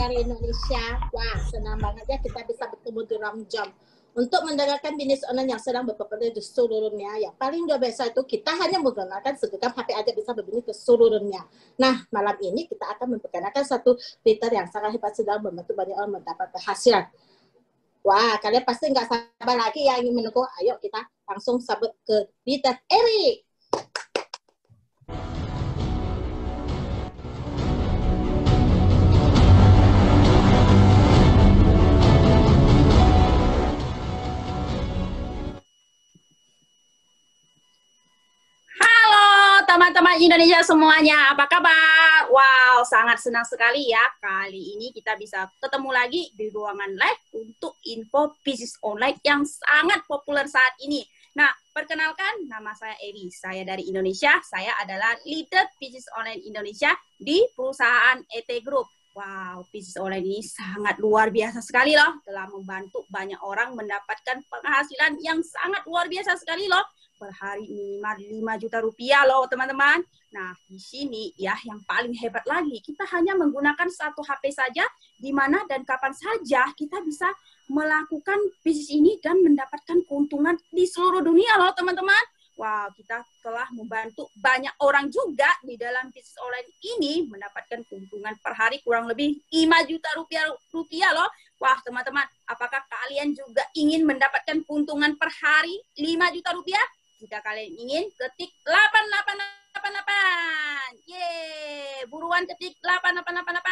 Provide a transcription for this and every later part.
dari Indonesia. Wah, senang banget ya kita bisa bertemu di ruang jam untuk mendengarkan bisnis online yang sedang berpopuler di seluruh dunia. Yang paling luar biasa itu kita hanya menggunakan segenggam HP aja bisa berbisnis ke seluruh dunia. Nah, malam ini kita akan memperkenalkan satu fitur yang sangat hebat sedang membantu banyak orang mendapat penghasilan. Wah, kalian pasti nggak sabar lagi ya ingin menunggu. Ayo kita langsung sambut ke Peter Eric. Teman-teman Indonesia semuanya, apa kabar? Wow, sangat senang sekali ya. Kali ini kita bisa ketemu lagi di ruangan live untuk info bisnis online yang sangat populer saat ini. Nah, perkenalkan, nama saya Eri. Saya dari Indonesia. Saya adalah leader bisnis online Indonesia di perusahaan ET Group. Wow, bisnis online ini sangat luar biasa sekali loh. Telah membantu banyak orang mendapatkan penghasilan yang sangat luar biasa sekali loh. Per hari minimal 5 juta rupiah loh teman-teman. Nah di sini ya yang paling hebat lagi kita hanya menggunakan satu HP saja di mana dan kapan saja kita bisa melakukan bisnis ini dan mendapatkan keuntungan di seluruh dunia loh teman-teman. Wow, kita telah membantu banyak orang juga di dalam bisnis online ini mendapatkan keuntungan per hari kurang lebih 5 juta rupiah loh. Wah teman-teman, apakah kalian juga ingin mendapatkan keuntungan per hari 5 juta rupiah? Jika kalian ingin, ketik 8888. Yeay, buruan ketik 8888.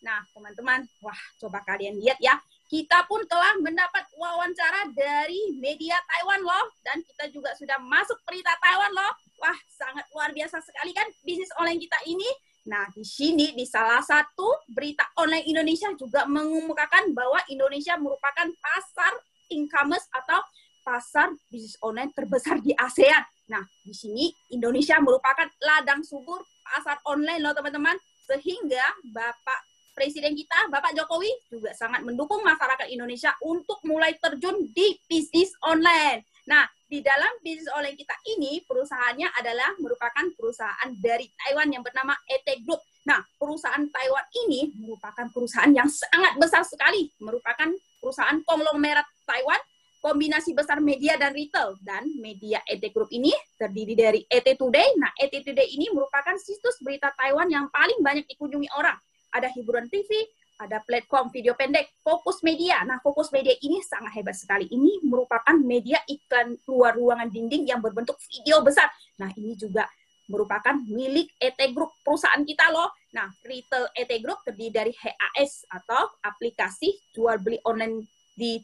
Nah, teman-teman, wah, coba kalian lihat ya. Kita pun telah mendapat wawancara dari media Taiwan loh. Dan kita juga sudah masuk berita Taiwan loh. Wah, sangat luar biasa sekali kan bisnis online kita ini. Nah, di sini di salah satu berita online Indonesia juga mengemukakan bahwa Indonesia merupakan pasar e-commerce atau pasar bisnis online terbesar di ASEAN. Nah, di sini Indonesia merupakan ladang subur pasar online loh teman-teman. Sehingga Bapak Presiden kita, Bapak Jokowi, juga sangat mendukung masyarakat Indonesia untuk mulai terjun di bisnis online. Nah, di dalam bisnis online kita ini, perusahaannya adalah merupakan perusahaan dari Taiwan yang bernama ET Group. Nah, perusahaan Taiwan ini merupakan perusahaan yang sangat besar sekali. Merupakan perusahaan konglomerat Taiwan, kombinasi besar media dan retail. Dan media ET Group ini terdiri dari ET Today. Nah, ET Today ini merupakan situs berita Taiwan yang paling banyak dikunjungi orang. Ada hiburan TV, ada platform video pendek, Fokus Media. Nah, Fokus Media ini sangat hebat sekali. Ini merupakan media iklan luar ruangan dinding yang berbentuk video besar. Nah, ini juga merupakan milik ET Group, perusahaan kita loh. Nah, retail ET Group terdiri dari HAS atau aplikasi jual beli online di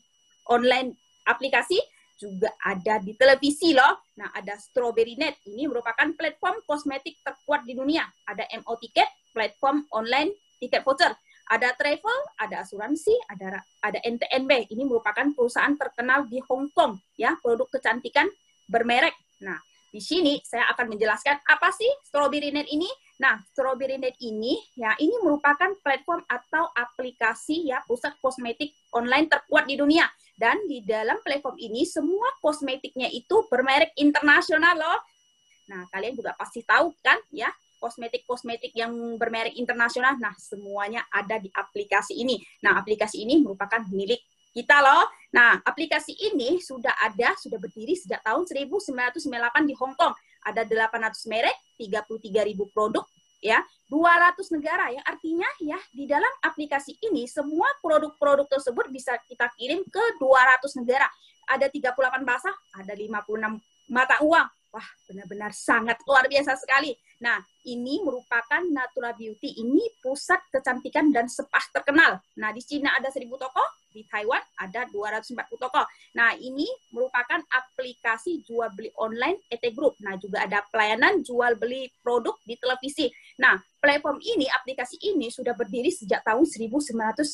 online aplikasi, juga ada di televisi loh. Nah, ada Strawberry Net, ini merupakan platform kosmetik terkuat di dunia. Ada MO Ticket, platform online tiket voucher. Ada travel, ada asuransi, ada NTNB. Ini merupakan perusahaan terkenal di Hong Kong, ya, produk kecantikan bermerek. Nah, di sini saya akan menjelaskan apa sih Strawberry Net ini. Nah, Strawberry Net ini, ya, ini merupakan platform atau aplikasi, ya, pusat kosmetik online terkuat di dunia. Dan di dalam platform ini, semua kosmetiknya itu bermerek internasional loh. Nah, kalian juga pasti tahu kan, ya, kosmetik-kosmetik yang bermerek internasional. Nah, semuanya ada di aplikasi ini. Nah, aplikasi ini merupakan milik kita loh. Nah, aplikasi ini sudah berdiri sejak tahun 1998 di Hong Kong. Ada 800 merek, 33.000 produk, ya, 200 negara, yang artinya ya di dalam aplikasi ini semua produk-produk tersebut bisa kita kirim ke 200 negara. Ada 38 bahasa, ada 56 mata uang. Wah, benar-benar sangat luar biasa sekali. Nah, ini merupakan Natura Beauty. Ini pusat kecantikan dan spa terkenal. Nah, di Cina ada 1000 toko, di Taiwan ada 240 toko. Nah, ini merupakan aplikasi jual beli online ET Group. Nah, juga ada pelayanan jual beli produk di televisi. Nah, platform ini, aplikasi ini sudah berdiri sejak tahun 1999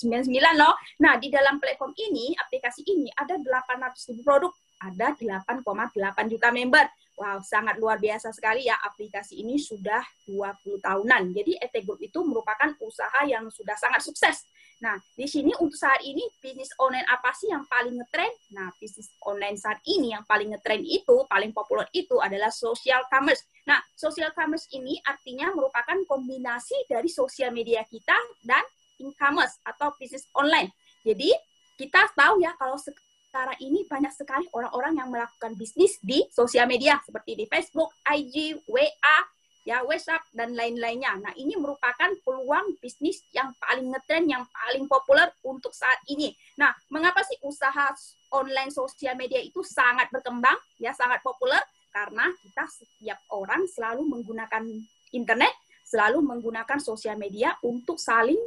loh. Nah, di dalam platform ini, aplikasi ini ada 800.000 produk, ada 8,8 juta member. Wow, sangat luar biasa sekali ya, aplikasi ini sudah 20 tahunan. Jadi ET Group itu merupakan usaha yang sudah sangat sukses. Nah, di sini untuk saat ini bisnis online apa sih yang paling ngetren? Nah, bisnis online saat ini yang paling ngetren itu, paling populer itu adalah social commerce. Nah, social commerce ini artinya merupakan kombinasi dari sosial media kita dan e-commerce atau bisnis online. Jadi, kita tahu ya kalau sekarang ini banyak sekali orang-orang yang melakukan bisnis di sosial media seperti di Facebook, IG, WA, ya WhatsApp dan lain-lainnya. Nah, ini merupakan peluang bisnis yang paling ngetren, yang paling populer untuk saat ini. Nah, mengapa sih usaha online sosial media itu sangat berkembang, ya sangat populer? Karena kita setiap orang selalu menggunakan internet, selalu menggunakan sosial media untuk saling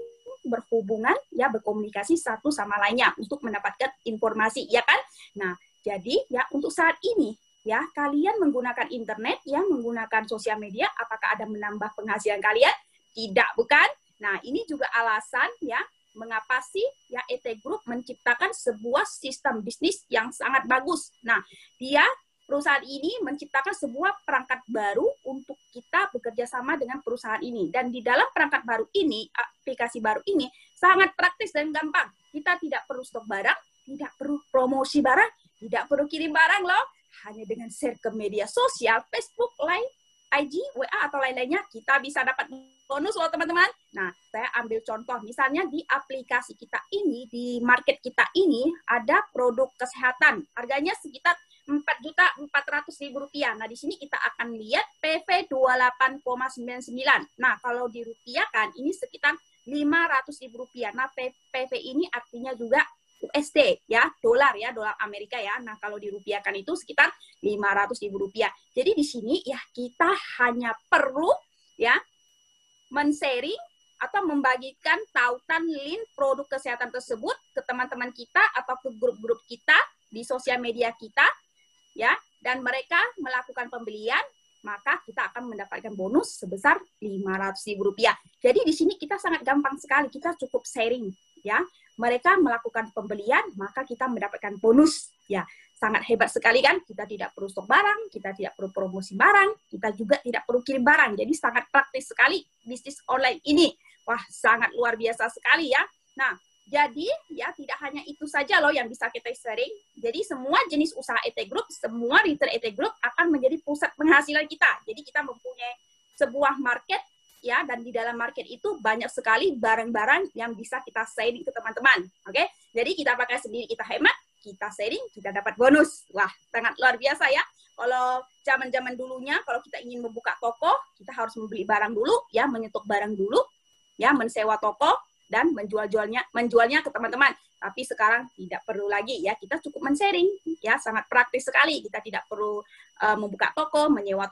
berhubungan, ya berkomunikasi satu sama lainnya untuk mendapatkan informasi, ya kan? Nah, jadi ya untuk saat ini ya, kalian menggunakan internet, ya, menggunakan sosial media, apakah ada menambah penghasilan kalian? Tidak, bukan? Nah, ini juga alasan, ya, mengapa sih, ya, ET Group menciptakan sebuah sistem bisnis yang sangat bagus. Nah, perusahaan ini menciptakan sebuah perangkat baru untuk kita bekerja sama dengan perusahaan ini. Dan di dalam perangkat baru ini, aplikasi baru ini, sangat praktis dan gampang. Kita tidak perlu stok barang, tidak perlu promosi barang, tidak perlu kirim barang loh. Hanya dengan share ke media sosial, Facebook, Line, IG, WA, atau lain-lainnya, kita bisa dapat bonus loh teman-teman. Nah, saya ambil contoh, misalnya di aplikasi kita ini, di market kita ini, ada produk kesehatan. Harganya sekitar Rp4.400.000. Nah, di sini kita akan lihat PV 28,99. Nah, kalau dirupiahkan, ini sekitar Rp500.000. Nah, PV ini artinya juga USD, ya, dolar Amerika ya. Nah, kalau dirupiahkan itu sekitar Rp500.000. Jadi di sini ya kita hanya perlu ya men-sharing atau membagikan tautan link produk kesehatan tersebut ke teman-teman kita atau ke grup-grup kita di sosial media kita, ya, dan mereka melakukan pembelian, maka kita akan mendapatkan bonus sebesar Rp500.000. Jadi di sini kita sangat gampang sekali, kita cukup sharing, ya. Mereka melakukan pembelian, maka kita mendapatkan bonus. Ya, sangat hebat sekali kan? Kita tidak perlu stok barang, kita tidak perlu promosi barang, kita juga tidak perlu kirim barang. Jadi sangat praktis sekali bisnis online ini. Wah, sangat luar biasa sekali ya. Nah, jadi ya tidak hanya itu saja loh yang bisa kita sharing. Jadi semua jenis usaha ET Group, semua retail ET Group akan menjadi pusat penghasilan kita. Jadi kita mempunyai sebuah market, ya, dan di dalam market itu banyak sekali barang-barang yang bisa kita sharing ke teman-teman. Oke? Jadi kita pakai sendiri, kita hemat, kita sharing, kita dapat bonus. Wah, sangat luar biasa ya. Kalau zaman-zaman dulunya, kalau kita ingin membuka toko, kita harus membeli barang dulu, ya, menyetok barang dulu, ya, mensewa toko dan menjualnya ke teman-teman. Tapi sekarang tidak perlu lagi, ya, kita cukup men-sharing, ya, sangat praktis sekali. Kita tidak perlu membuka toko, menyewa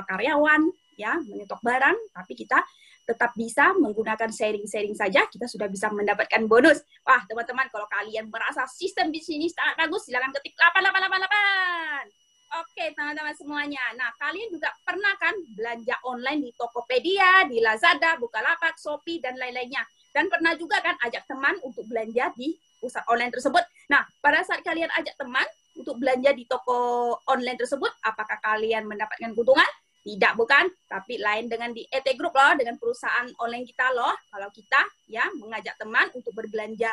karyawan, ya, menyetok barang, tapi kita tetap bisa menggunakan sharing-sharing saja, kita sudah bisa mendapatkan bonus. Wah, teman-teman, kalau kalian merasa sistem bisnis sangat bagus, silakan ketik 8888. Oke, teman-teman semuanya. Nah, kalian juga pernah kan belanja online di Tokopedia, di Lazada, Bukalapak, Shopee, dan lain-lainnya. Dan pernah juga kan ajak teman untuk belanja di pusat online tersebut. Nah, pada saat kalian ajak teman untuk belanja di toko online tersebut, apakah kalian mendapatkan keuntungan? Tidak, bukan? Tapi lain dengan di ET Group loh, dengan perusahaan online kita loh. Kalau kita ya mengajak teman untuk berbelanja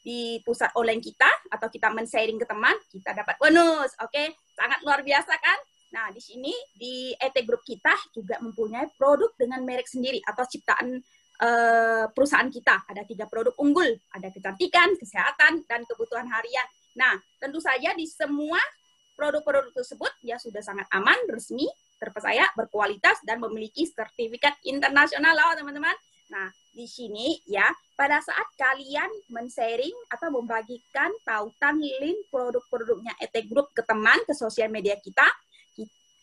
di pusat online kita, atau kita men-sharing ke teman, kita dapat bonus. Oke, sangat luar biasa kan? Nah, di sini di ET Group kita juga mempunyai produk dengan merek sendiri atau ciptaan perusahaan kita. Ada 3 produk unggul, ada kecantikan, kesehatan, dan kebutuhan harian. Nah, tentu saja di semua produk-produk tersebut ya sudah sangat aman, resmi, terpercaya, berkualitas, dan memiliki sertifikat internasional loh teman-teman. Nah, di sini ya, pada saat kalian men-sharing atau membagikan tautan link produk-produknya ET Group ke teman, ke sosial media kita,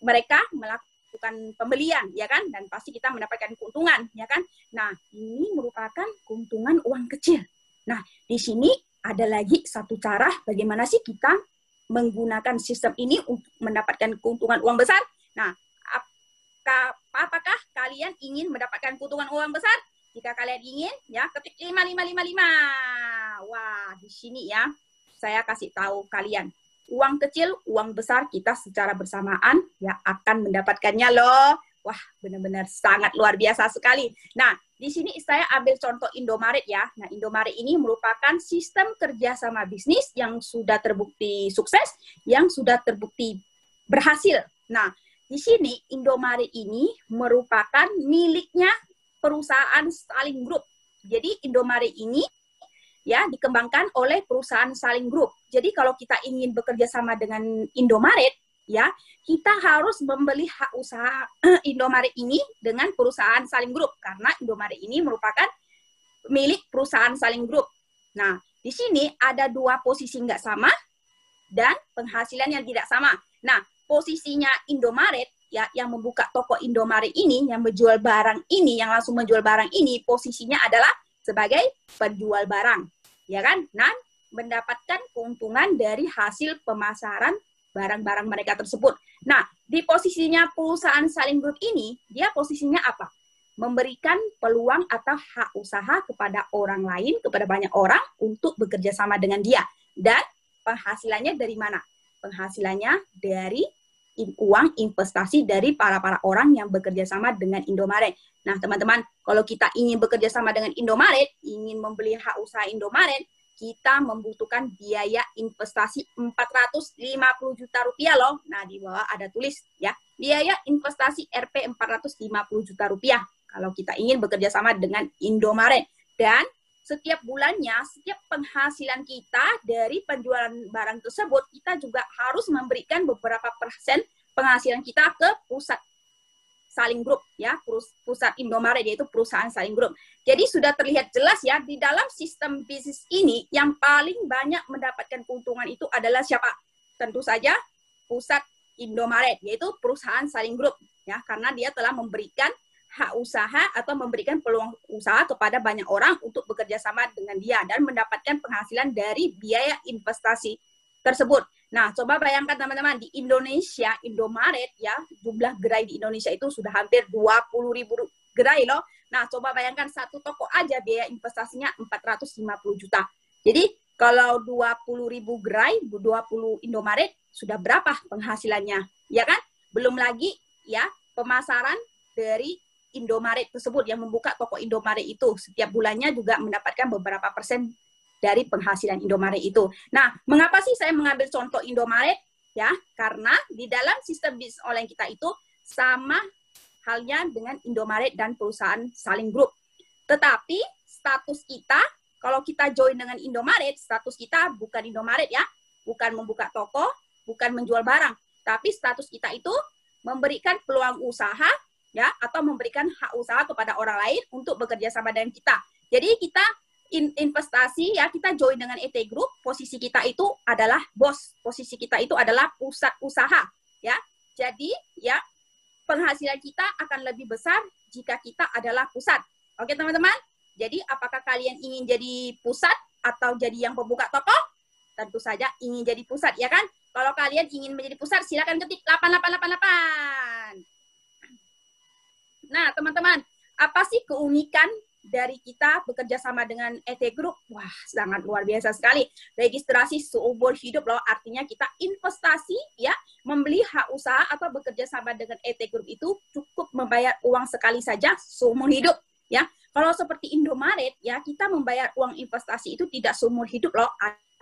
mereka melakukan pembelian, ya kan? Dan pasti kita mendapatkan keuntungan, ya kan? Nah, ini merupakan keuntungan uang kecil. Nah, di sini ada lagi satu cara bagaimana sih kita menggunakan sistem ini untuk mendapatkan keuntungan uang besar. Nah, apakah kalian ingin mendapatkan keuntungan uang besar? Jika kalian ingin, ya, ketik 5555. Wah, di sini ya, saya kasih tahu kalian. Uang kecil, uang besar kita secara bersamaan ya akan mendapatkannya loh. Wah, benar-benar sangat luar biasa sekali. Nah, di sini saya ambil contoh Indomaret ya. Nah, Indomaret ini merupakan sistem kerjasama bisnis yang sudah terbukti sukses, yang sudah terbukti berhasil. Nah, di sini Indomaret ini merupakan miliknya perusahaan Saling Group. Jadi Indomaret ini ya dikembangkan oleh perusahaan Saling Group. Jadi kalau kita ingin bekerja sama dengan Indomaret, ya kita harus membeli hak usaha Indomaret ini dengan perusahaan Saling Group karena Indomaret ini merupakan milik perusahaan Saling Group. Nah, di sini ada dua posisi nggak sama dan penghasilan yang tidak sama. Nah, posisinya Indomaret ya yang membuka toko Indomaret ini, yang menjual barang ini, yang langsung menjual barang ini, posisinya adalah sebagai penjual barang, ya kan? Dan mendapatkan keuntungan dari hasil pemasaran barang-barang mereka tersebut. Nah, di posisinya perusahaan Saling Group ini, dia posisinya apa? Memberikan peluang atau hak usaha kepada orang lain, kepada banyak orang untuk bekerja sama dengan dia. Dan penghasilannya dari mana? Penghasilannya dari uang investasi dari para orang yang bekerja sama dengan Indomaret. Nah, teman-teman, kalau kita ingin bekerja sama dengan Indomaret, ingin membeli hak usaha Indomaret, kita membutuhkan biaya investasi 450 juta rupiah loh. Nah, di bawah ada tulis ya, biaya investasi Rp 450 juta rupiah kalau kita ingin bekerja sama dengan Indomaret. Dan setiap bulannya, setiap penghasilan kita dari penjualan barang tersebut, kita juga harus memberikan beberapa persen penghasilan kita ke pusat Saling Group, ya, pusat Indomaret, yaitu perusahaan Saling Group. Jadi sudah terlihat jelas ya, di dalam sistem bisnis ini, yang paling banyak mendapatkan keuntungan itu adalah siapa? Tentu saja pusat Indomaret, yaitu perusahaan Saling Group, ya, karena dia telah memberikan hak usaha atau memberikan peluang usaha kepada banyak orang untuk bekerja sama dengan dia dan mendapatkan penghasilan dari biaya investasi tersebut. Nah, coba bayangkan teman-teman, di Indonesia, Indomaret ya, jumlah gerai di Indonesia itu sudah hampir 20.000 gerai loh. Nah, coba bayangkan satu toko aja biaya investasinya 450 juta. Jadi, kalau 20.000 gerai, 20 Indomaret, sudah berapa penghasilannya? Ya kan? Belum lagi ya, pemasaran dari Indomaret tersebut yang membuka toko Indomaret itu setiap bulannya juga mendapatkan beberapa persen dari penghasilan Indomaret itu. Nah, mengapa sih saya mengambil contoh Indomaret? Ya, karena di dalam sistem bisnis online kita itu sama halnya dengan Indomaret dan perusahaan Saling Group. Tetapi status kita, kalau kita join dengan Indomaret, status kita bukan Indomaret ya, bukan membuka toko, bukan menjual barang, tapi status kita itu memberikan peluang usaha ya, atau memberikan hak usaha kepada orang lain untuk bekerja sama dengan kita. Jadi kita investasi ya, kita join dengan ET Group, posisi kita itu adalah bos, posisi kita itu adalah pusat usaha ya. Jadi ya, penghasilan kita akan lebih besar jika kita adalah pusat. Oke teman-teman, jadi apakah kalian ingin jadi pusat atau jadi yang pembuka toko? Tentu saja ingin jadi pusat ya kan. Kalau kalian ingin menjadi pusat, silakan ketik 8888. Nah teman-teman, apa sih keunikan dari kita bekerja sama dengan ET Group? Wah, sangat luar biasa sekali. Registrasi seumur hidup loh, artinya kita investasi ya, membeli hak usaha atau bekerja sama dengan ET Group itu cukup membayar uang sekali saja seumur hidup ya. Kalau seperti Indomaret ya, kita membayar uang investasi itu tidak seumur hidup loh,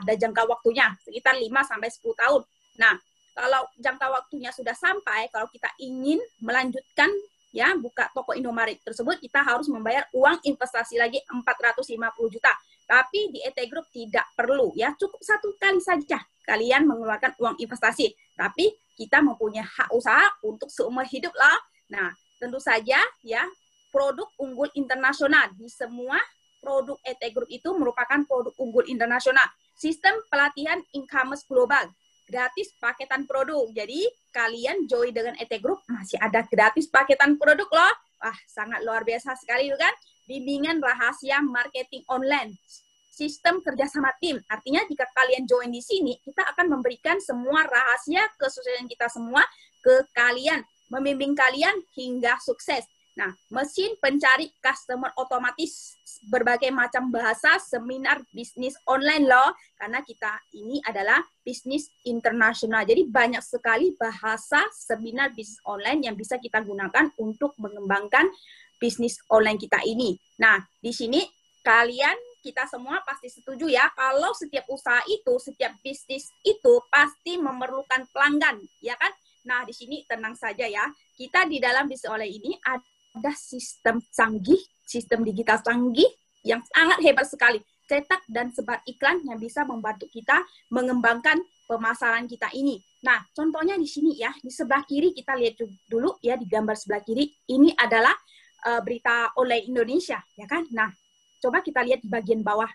ada jangka waktunya sekitar 5 sampai 10 tahun. Nah, kalau jangka waktunya sudah sampai, kalau kita ingin melanjutkan ya, buka toko Indomaret tersebut, kita harus membayar uang investasi lagi 450 juta. Tapi di ET Group tidak perlu ya, cukup satu kali saja kalian mengeluarkan uang investasi. Tapi kita mempunyai hak usaha untuk seumur hidup lah. Nah, tentu saja ya, produk unggul internasional. Di semua produk ET Group itu merupakan produk unggul internasional. Sistem pelatihan e-commerce global. Gratis paketan produk. Jadi kalian join dengan ET Group masih ada gratis paketan produk loh. Wah, sangat luar biasa sekali kan? Bimbingan rahasia marketing online. Sistem kerjasama tim. Artinya jika kalian join di sini, kita akan memberikan semua rahasia kesuksesan kita semua ke kalian. Membimbing kalian hingga sukses. Nah, mesin pencari customer otomatis, berbagai macam bahasa, seminar bisnis online loh. Karena kita ini adalah bisnis internasional. Jadi banyak sekali bahasa seminar bisnis online yang bisa kita gunakan untuk mengembangkan bisnis online kita ini. Nah, di sini kita semua pasti setuju ya, kalau setiap usaha itu, setiap bisnis itu pasti memerlukan pelanggan, ya kan? Nah, di sini tenang saja ya, kita di dalam bisnis online ini ada sistem canggih, sistem digital canggih yang sangat hebat sekali. Cetak dan sebar iklan yang bisa membantu kita mengembangkan pemasaran kita ini. Nah, contohnya di sini ya, di sebelah kiri kita lihat dulu ya, di gambar sebelah kiri, ini adalah berita online Indonesia, ya kan? Nah, coba kita lihat di bagian bawah,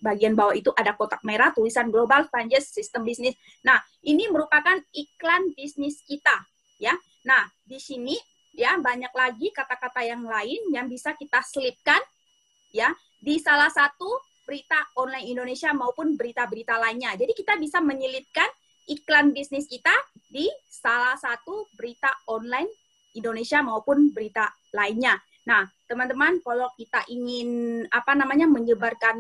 bagian bawah itu ada kotak merah, tulisan Global Franchise System Business. Nah, ini merupakan iklan bisnis kita, ya. Nah, di sini ya banyak lagi kata-kata yang lain yang bisa kita selipkan ya di salah satu berita online Indonesia maupun berita-berita lainnya. Jadi kita bisa menyelipkan iklan bisnis kita di salah satu berita online Indonesia maupun berita lainnya. Nah, teman-teman, kalau kita ingin menyebarkan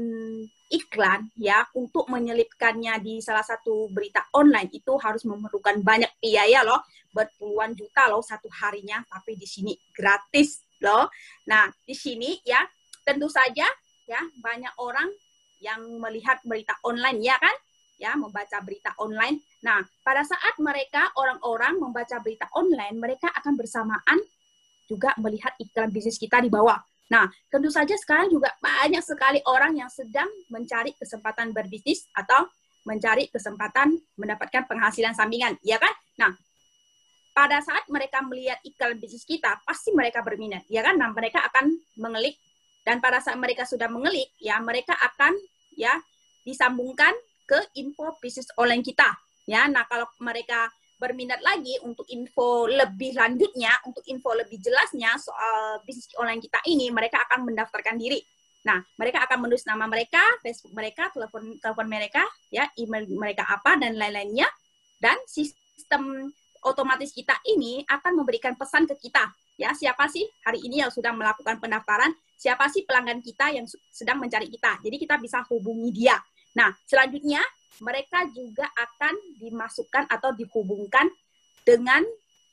iklan ya untuk menyelipkannya di salah satu berita online itu harus memerlukan banyak biaya loh, berpuluhan juta loh satu harinya, tapi di sini gratis loh. Nah, di sini ya tentu saja ya banyak orang yang melihat berita online ya kan? Ya, membaca berita online. Nah, pada saat orang-orang membaca berita online, mereka akan bersamaan juga melihat iklan bisnis kita di bawah. Nah, tentu saja sekarang juga banyak sekali orang yang sedang mencari kesempatan berbisnis atau mencari kesempatan mendapatkan penghasilan sampingan, ya kan? Nah, pada saat mereka melihat iklan bisnis kita, pasti mereka berminat, ya kan? Nah, mereka akan mengelik, dan pada saat mereka sudah mengelik, ya mereka akan ya disambungkan ke info bisnis online kita, ya. Nah, kalau mereka berminat lagi untuk info lebih lanjutnya, untuk info lebih jelasnya soal bisnis online kita ini, mereka akan mendaftarkan diri. Nah, mereka akan menulis nama mereka, Facebook mereka, telepon mereka, ya, email mereka apa, dan lain-lainnya. Dan sistem otomatis kita ini akan memberikan pesan ke kita. Ya, siapa sih hari ini yang sudah melakukan pendaftaran, siapa sih pelanggan kita yang sedang mencari kita. Jadi kita bisa hubungi dia. Nah, selanjutnya mereka juga akan dimasukkan atau dihubungkan dengan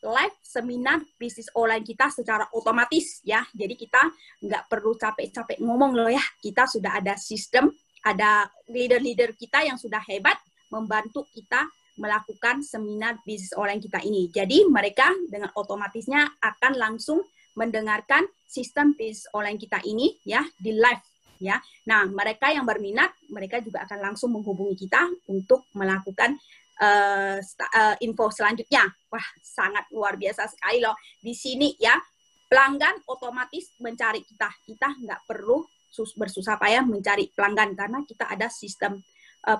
live seminar bisnis online kita secara otomatis ya. Jadi kita nggak perlu capek-capek ngomong loh ya. Kita sudah ada sistem, ada leader-leader kita yang sudah hebat membantu kita melakukan seminar bisnis online kita ini. Jadi mereka dengan otomatisnya akan langsung mendengarkan sistem bisnis online kita ini ya di live. Ya, nah mereka yang berminat, mereka juga akan langsung menghubungi kita untuk melakukan info selanjutnya. Wah, sangat luar biasa sekali loh. Di sini ya, pelanggan otomatis mencari kita. Kita nggak perlu bersusah payah mencari pelanggan karena kita ada sistem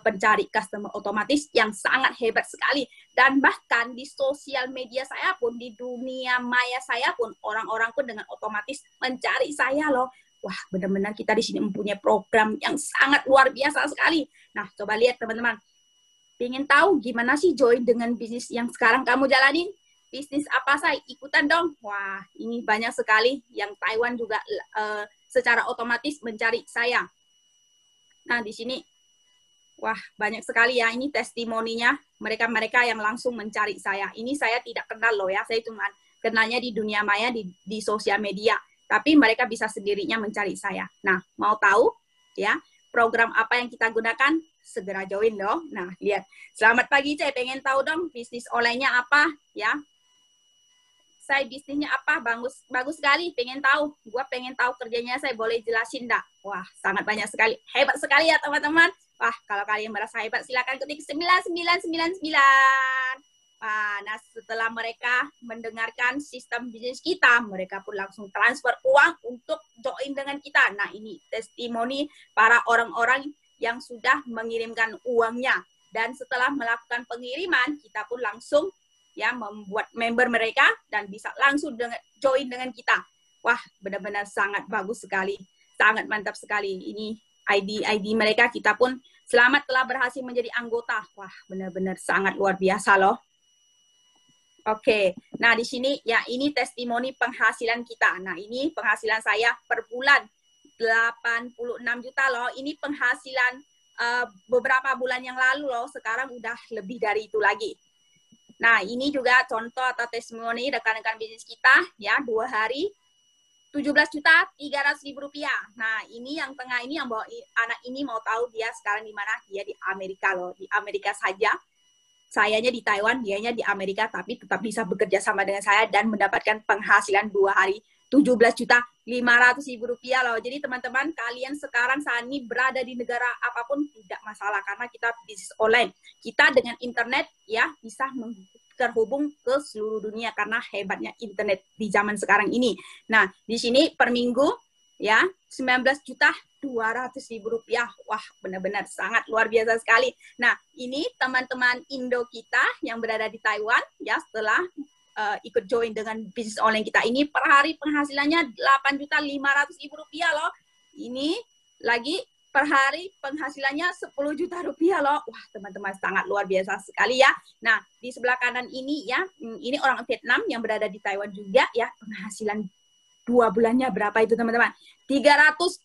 pencari customer otomatis yang sangat hebat sekali. Dan bahkan di sosial media saya pun, di dunia maya saya pun, orang-orang pun dengan otomatis mencari saya loh. Wah, benar-benar kita di sini mempunyai program yang sangat luar biasa sekali. Nah, coba lihat teman-teman. Pengen tahu gimana sih join dengan bisnis yang sekarang kamu jalanin? Bisnis apa sih? Ikutan dong. Wah, ini banyak sekali yang Taiwan juga secara otomatis mencari saya. Nah, di sini, wah, banyak sekali ya. Ini testimoninya mereka-mereka yang langsung mencari saya. Ini saya tidak kenal loh ya. Saya cuma kenalnya di dunia maya, di sosial media. Tapi mereka bisa sendirinya mencari saya. Nah, mau tahu ya program apa yang kita gunakan? Segera join dong. Nah, lihat. Selamat pagi, saya pengen tahu dong bisnis online-nya apa ya. Saya bisnisnya apa? Bagus sekali, pengen tahu. Gua pengen tahu kerjanya, saya boleh jelasin enggak? Wah, sangat banyak sekali. Hebat sekali ya teman-teman. Wah, kalau kalian merasa hebat silakan ketik 9999. Nah, setelah mereka mendengarkan sistem bisnis kita, mereka pun langsung transfer uang untuk join dengan kita. Nah, ini testimoni para orang-orang yang sudah mengirimkan uangnya. Dan setelah melakukan pengiriman, kita pun langsung ya membuat member mereka dan bisa langsung join dengan kita. Wah, benar-benar sangat bagus sekali. Sangat mantap sekali. Ini ID mereka, kita pun selamat telah berhasil menjadi anggota. Wah, benar-benar sangat luar biasa loh. Oke, nah di sini ya ini testimoni penghasilan kita. Nah ini penghasilan saya per bulan 86 juta loh. Ini penghasilan beberapa bulan yang lalu loh. Sekarang udah lebih dari itu lagi. Nah ini juga contoh atau testimoni rekan-rekan bisnis kita ya 2 hari 17.300.000 rupiah. Nah ini yang tengah ini yang bawa anak ini mau tahu dia sekarang di mana? Dia di Amerika loh, di Amerika saja. Sayanya di Taiwan, dianya di Amerika, tapi tetap bisa bekerja sama dengan saya dan mendapatkan penghasilan 2 hari 17.500.000 rupiah loh. Jadi teman-teman, kalian sekarang saat ini berada di negara apapun tidak masalah karena kita bisnis online. Kita dengan internet ya bisa terhubung ke seluruh dunia karena hebatnya internet di zaman sekarang ini. Nah, di sini per minggu ya 19.200.000 rupiah. Wah, benar-benar sangat luar biasa sekali. Nah, ini teman-teman Indo kita yang berada di Taiwan ya setelah ikut join dengan bisnis online kita ini per hari penghasilannya 8.500.000 rupiah loh. Ini lagi per hari penghasilannya 10 juta rupiah loh. Wah, teman-teman sangat luar biasa sekali ya. Nah, di sebelah kanan ini ya, ini orang Vietnam yang berada di Taiwan juga ya, penghasilan 2 bulannya berapa itu teman-teman? 325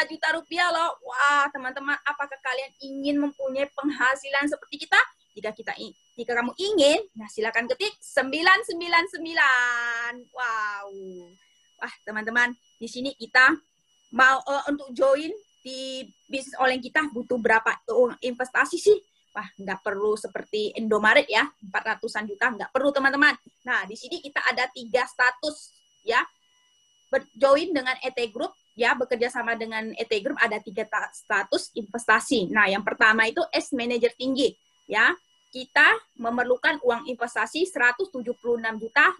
juta rupiah loh. Wah teman-teman, apakah kalian ingin mempunyai penghasilan seperti kita? Jika kamu ingin, nah silakan ketik 999. Wow. Wah teman-teman, di sini kita mau untuk join di bisnis online kita butuh berapa investasi sih? Wah, nggak perlu seperti Indomaret ya, 400-an juta, nggak perlu teman-teman. Nah, di sini kita ada 3 status ya. Join dengan ET Group ya, bekerja sama dengan ET Group ada 3 status investasi. Nah, yang pertama itu S Manager tinggi ya. Kita memerlukan uang investasi 176.800.000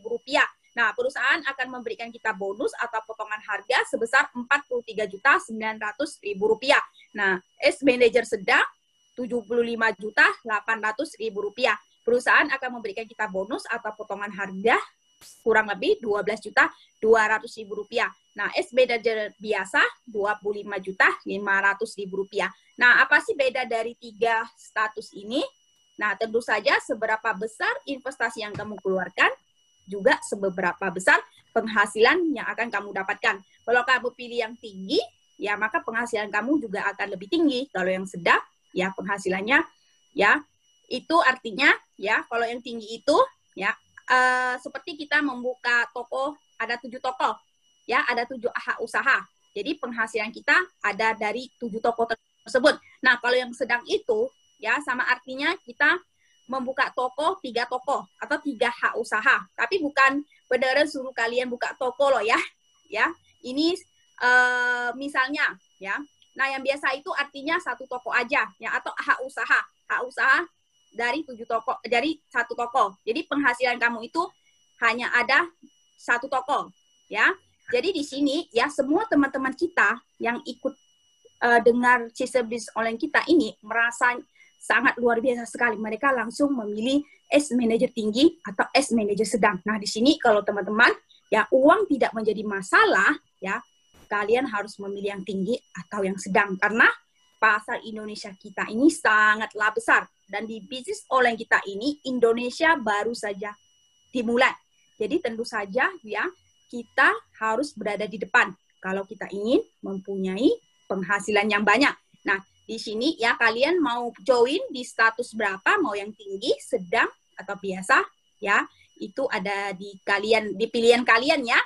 rupiah. Nah, perusahaan akan memberikan kita bonus atau potongan harga sebesar 43.900.000 rupiah. Nah, S Manager sedang 75.800.000 rupiah. Perusahaan akan memberikan kita bonus atau potongan harga kurang lebih 12.200.000 rupiah. Nah, S Manager biasa 25.500.000 rupiah. Nah, apa sih beda dari 3 status ini? Nah, tentu saja seberapa besar investasi yang kamu keluarkan, juga seberapa besar penghasilan yang akan kamu dapatkan. Kalau kamu pilih yang tinggi, ya maka penghasilan kamu juga akan lebih tinggi. Kalau yang sedang, ya penghasilannya, ya itu artinya, ya kalau yang tinggi itu, ya seperti kita membuka toko, ada 7 toko, ya ada 7 usaha. Jadi penghasilan kita ada dari 7 toko tersebut. Nah, kalau yang sedang itu, ya sama artinya kita membuka toko 3 toko atau 3 hak usaha. Tapi bukan beneran suruh kalian buka toko loh ya. Ya, ini misalnya, ya. Nah, yang biasa itu artinya 1 toko aja, ya atau hak usaha. Hak usaha dari 7 toko, dari 1 toko. Jadi penghasilan kamu itu hanya ada 1 toko, ya. Jadi di sini ya semua teman-teman kita yang ikut dengar sistem bisnis online kita ini merasa sangat luar biasa sekali. Mereka langsung memilih S Manager tinggi atau S Manager sedang. Nah, di sini kalau teman-teman ya uang tidak menjadi masalah, ya kalian harus memilih yang tinggi atau yang sedang karena pasar Indonesia kita ini sangatlah besar. Dan di bisnis online kita ini, Indonesia baru saja dimulai. Jadi tentu saja ya, kita harus berada di depan kalau kita ingin mempunyai penghasilan yang banyak. Nah, di sini ya kalian mau join di status berapa, mau yang tinggi, sedang, atau biasa, ya itu ada di kalian, di pilihan kalian ya.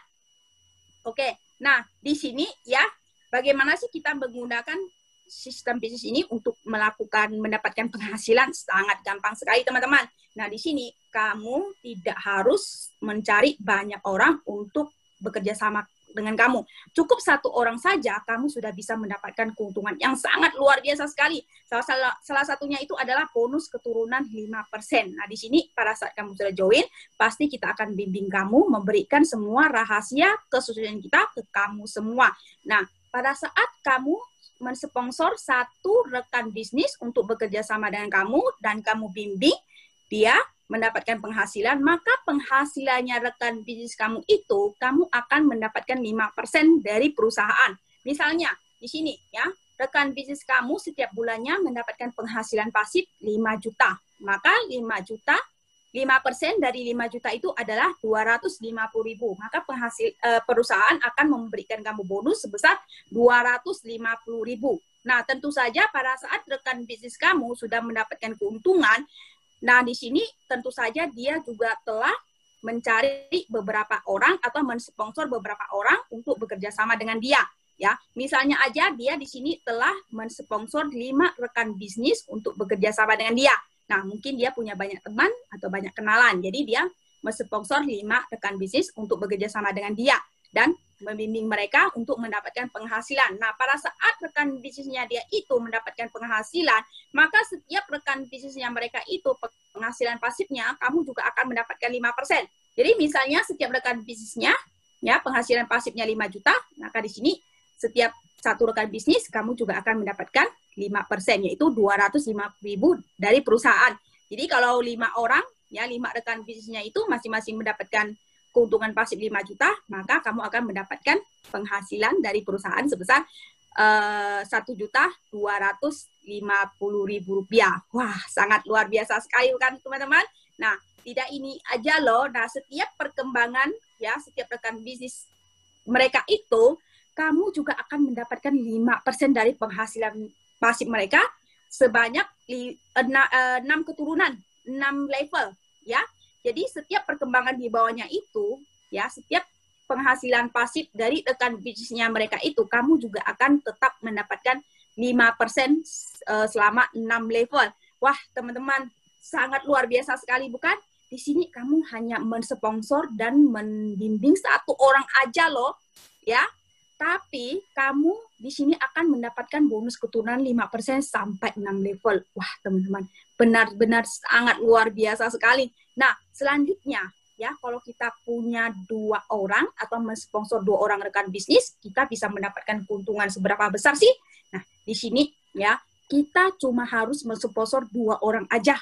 Oke, nah di sini ya, bagaimana sih kita menggunakan sistem bisnis ini untuk mendapatkan penghasilan? Sangat gampang sekali teman-teman. Nah di sini kamu tidak harus mencari banyak orang untuk bekerja sama dengan kamu. Cukup 1 orang saja kamu sudah bisa mendapatkan keuntungan yang sangat luar biasa sekali. Salah satunya itu adalah bonus keturunan 5%. Nah di sini pada saat kamu sudah join, pasti kita akan bimbing kamu, memberikan semua rahasia kesusahan kita ke kamu semua. Nah pada saat kamu mensponsor 1 rekan bisnis untuk bekerja sama dengan kamu dan kamu bimbing dia mendapatkan penghasilan, maka penghasilannya rekan bisnis kamu itu kamu akan mendapatkan 5% dari perusahaan. Misalnya di sini ya, rekan bisnis kamu setiap bulannya mendapatkan penghasilan pasif 5 juta. Maka 5 juta 5% dari 5 juta itu adalah 250.000. Maka perusahaan akan memberikan kamu bonus sebesar 250.000. Nah, tentu saja pada saat rekan bisnis kamu sudah mendapatkan keuntungan, nah di sini tentu saja dia juga telah mencari beberapa orang atau mensponsor beberapa orang untuk bekerja sama dengan dia. Ya, misalnya aja dia di sini telah mensponsor 5 rekan bisnis untuk bekerja sama dengan dia. Nah, mungkin dia punya banyak teman atau banyak kenalan. Jadi dia mensponsor 5 rekan bisnis untuk bekerja sama dengan dia dan membimbing mereka untuk mendapatkan penghasilan. Nah, pada saat rekan bisnisnya dia itu mendapatkan penghasilan, maka setiap rekan bisnisnya mereka itu penghasilan pasifnya kamu juga akan mendapatkan 5%. Jadi misalnya setiap rekan bisnisnya ya penghasilan pasifnya 5 juta, maka di sini setiap satu rekan bisnis kamu juga akan mendapatkan 5%, yaitu 250.000 dari perusahaan. Jadi kalau 5 orang, ya 5 rekan bisnisnya itu masing-masing mendapatkan keuntungan pasif 5 juta, maka kamu akan mendapatkan penghasilan dari perusahaan sebesar 1.250.000 rupiah. Wah, sangat luar biasa sekali kan teman-teman. Nah, tidak ini aja loh. Nah, setiap perkembangan, ya setiap rekan bisnis mereka itu, kamu juga akan mendapatkan 5% dari penghasilan pasif mereka sebanyak 6 keturunan, 6 level, ya. Jadi setiap perkembangan di bawahnya itu, ya, setiap penghasilan pasif dari rekan bisnisnya mereka itu, kamu juga akan tetap mendapatkan 5% selama 6 level. Wah, teman-teman, sangat luar biasa sekali, bukan? Di sini kamu hanya mensponsor dan membimbing 1 orang aja loh, ya. Tapi kamu di sini akan mendapatkan bonus keturunan 5% sampai 6 level. Wah, teman-teman, benar-benar sangat luar biasa sekali. Nah, selanjutnya, ya, kalau kita punya 2 orang atau mensponsor 2 orang rekan bisnis, kita bisa mendapatkan keuntungan seberapa besar sih? Nah, di sini, ya, kita cuma harus mensponsor 2 orang aja,